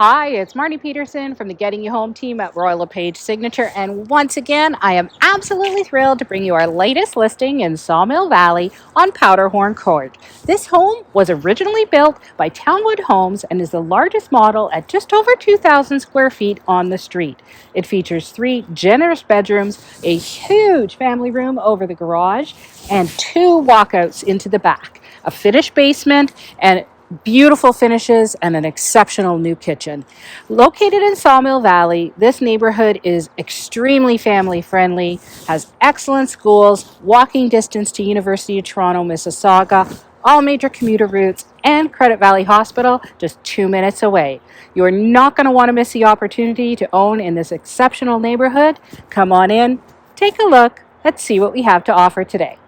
Hi, it's Marnie Pedersen from the Getting You Home team at LePage Signature, and once again, I am absolutely thrilled to bring you our latest listing in Sawmill Valley on Powderhorn Cres. This home was originally built by Townwood Homes and is the largest model at just over 2,000 square feet on the street. It features 3 generous bedrooms, a huge family room over the garage, and 2 walkouts into the back, a finished basement, and beautiful finishes and an exceptional new kitchen. Located in Sawmill Valley, this neighborhood is extremely family friendly, has excellent schools, walking distance to University of Toronto, Mississauga, all major commuter routes, and Credit Valley Hospital just 2 minutes away. You're not going to want to miss the opportunity to own in this exceptional neighborhood. Come on in, take a look, let's see what we have to offer today.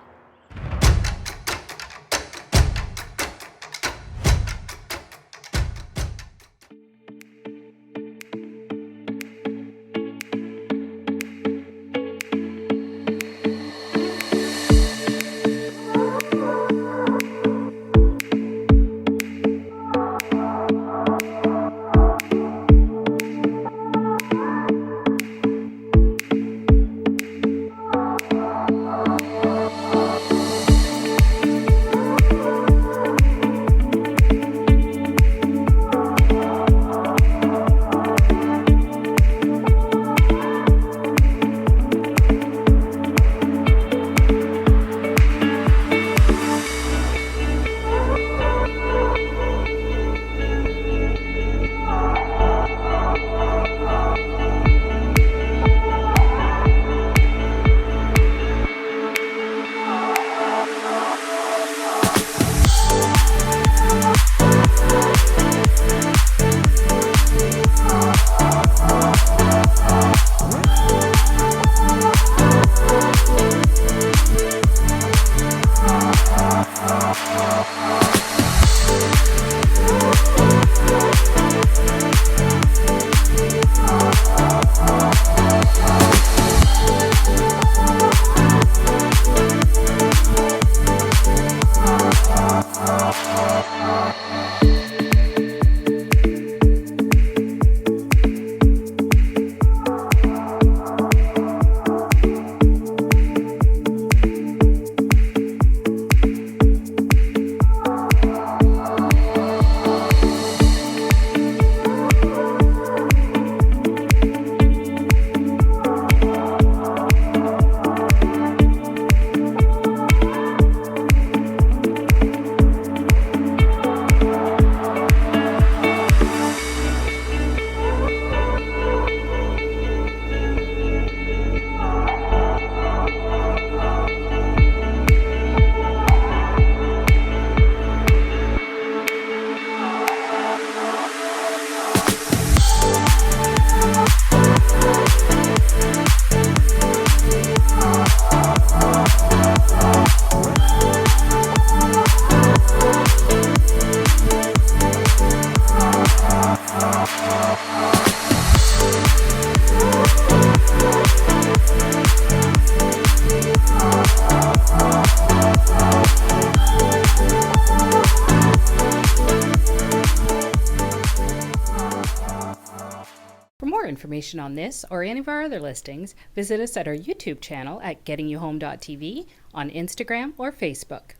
For more information on this or any of our other listings, visit us at our YouTube channel at gettingyouhome.tv, on Instagram or Facebook.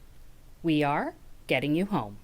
We are Getting You Home.